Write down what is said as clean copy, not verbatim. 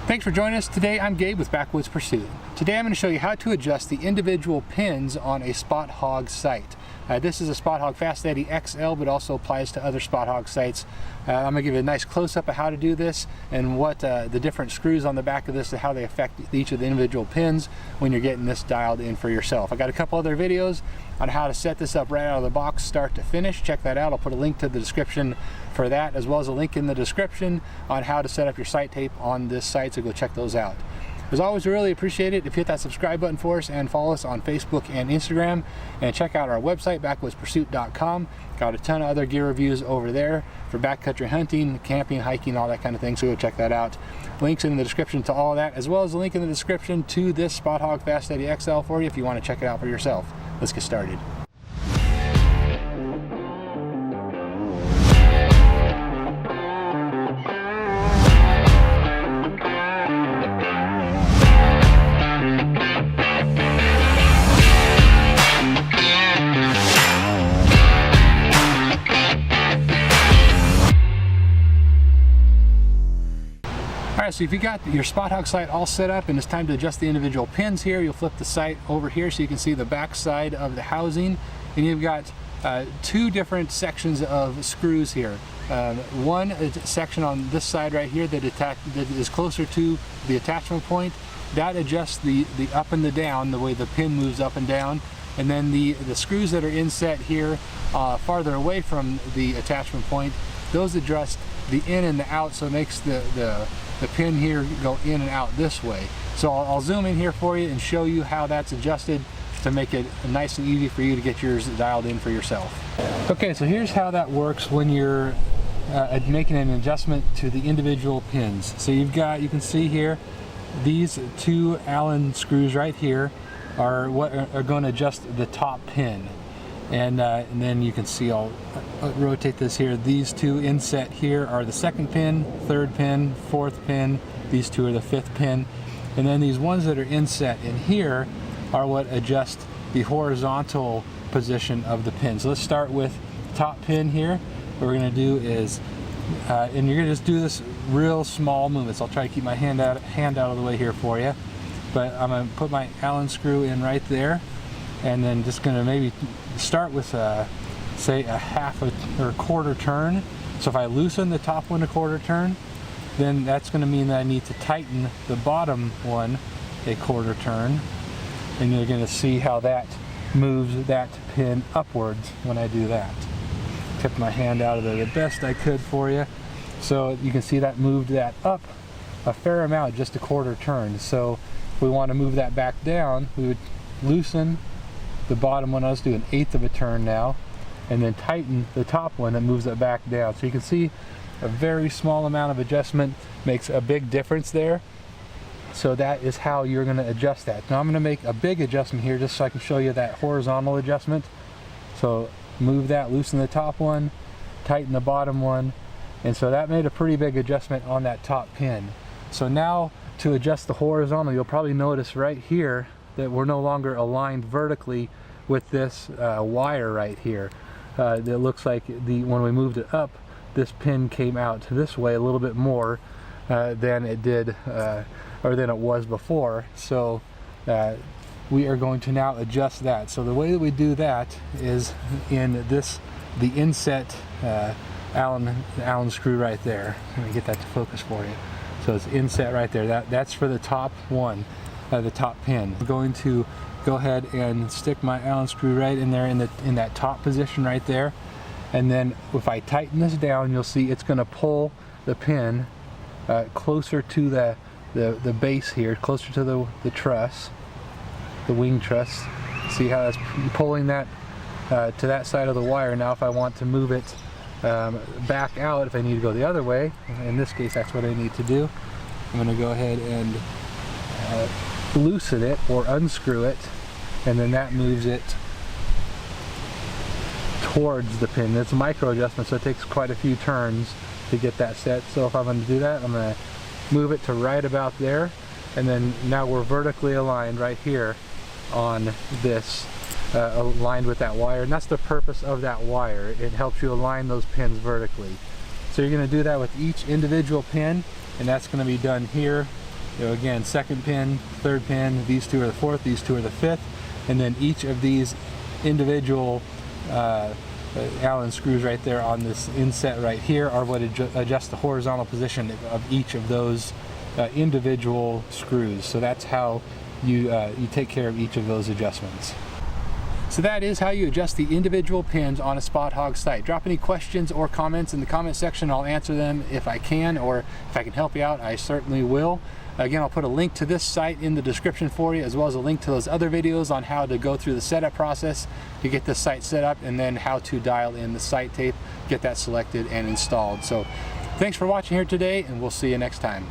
Thanks for joining us. Today I'm Gabe with Backwoods Pursuit. Today I'm going to show you how to adjust the individual pins on a Spot Hogg sight. This is a Spot Hogg Fast Steady XL, but also applies to other Spot Hogg sights. I'm going to give you a nice close-up of how to do this and what the different screws on the back of this and how they affect each of the individual pins when you're getting this dialed in for yourself. I got a couple other videos on how to set this up right out of the box, start to finish. Check that out. I'll put a link to the description for that, as well as a link in the description on how to set up your sight tape on this site, so go check those out. As always, we really appreciate it if you hit that subscribe button for us and follow us on Facebook and Instagram, and check out our website, backwoodsPursuit.com. Got a ton of other gear reviews over there for backcountry hunting, camping, hiking, all that kind of thing, so go check that out. Links in the description to all of that, as well as a link in the description to this Spot Hogg Fast Steady XL for you if you want to check it out for yourself. Let's get started. Alright, so if you got your Spot Hogg sight all set up and it's time to adjust the individual pins here, you'll flip the sight over here so you can see the back side of the housing, and you've got two different sections of screws here. One section on this side right here that is closer to the attachment point. That adjusts the up and the down, the way the pin moves up and down. And then the screws that are inset here farther away from the attachment point, those adjust the in and the out, so it makes the pin here go in and out this way. So I'll zoom in here for you and show you how that's adjusted to make it nice and easy for you to get yours dialed in for yourself. Okay, so here's how that works when you're making an adjustment to the individual pins. So you can see here, these two Allen screws right here are what are going to adjust the top pin. And then you can see, I'll rotate this here, these two inset here are the second pin, third pin, fourth pin, these two are the fifth pin, and then these ones that are inset in here are what adjust the horizontal position of the pin. So let's start with top pin here. What we're going to do is, and you're going to just do this real small movements. I'll try to keep my hand out of the way here for you, but I'm going to put my Allen screw in right there, and then just going to maybe start with say a half or a quarter turn. So if I loosen the top one a quarter turn, then that's going to mean that I need to tighten the bottom one a quarter turn, and you're going to see how that moves that pin upwards when I do that. Kept my hand out of there the best I could for you, so you can see that moved that up a fair amount, just a quarter turn. So if we want to move that back down, we would loosen the bottom one. Let's do an eighth of a turn now, and then tighten the top one that moves it back down. So you can see a very small amount of adjustment makes a big difference there. So that is how you're going to adjust that. Now I'm going to make a big adjustment here just so I can show you that horizontal adjustment. So move that, loosen the top one, tighten the bottom one, and so that made a pretty big adjustment on that top pin. So now to adjust the horizontal, you'll probably notice right here that we're no longer aligned vertically with this wire right here. It looks like when we moved it up, this pin came out this way a little bit more than it did, or than it was before. So we are going to now adjust that. So the way that we do that is in the inset Allen screw right there. Let me get that to focus for you. So it's inset right there. That's for the top one. The top pin. I'm going to go ahead and stick my Allen screw right in there in that top position right there, and then if I tighten this down, you'll see it's going to pull the pin closer to the base here, closer to the truss, the wing truss. See how that's pulling that to that side of the wire. Now if I want to move it back out, if I need to go the other way, in this case that's what I need to do. I'm going to go ahead and loosen it or unscrew it, and then that moves it towards the pin. It's a micro adjustment, so it takes quite a few turns to get that set. So if I'm going to do that, I'm going to move it to right about there, and then now we're vertically aligned right here on this, aligned with that wire, and that's the purpose of that wire. It helps you align those pins vertically. So you're going to do that with each individual pin, and that's going to be done here again, second pin, third pin, these two are the fourth, these two are the fifth, and then each of these individual Allen screws right there on this inset right here are what adjust the horizontal position of each of those individual screws. So that's how you take care of each of those adjustments. So that is how you adjust the individual pins on a Spot Hogg sight. Drop any questions or comments in the comment section. I'll answer them if I can, or if I can help you out, I certainly will. Again, I'll put a link to this site in the description for you, as well as a link to those other videos on how to go through the setup process to get this sight set up, and then how to dial in the sight tape, get that selected and installed. So thanks for watching here today, and we'll see you next time.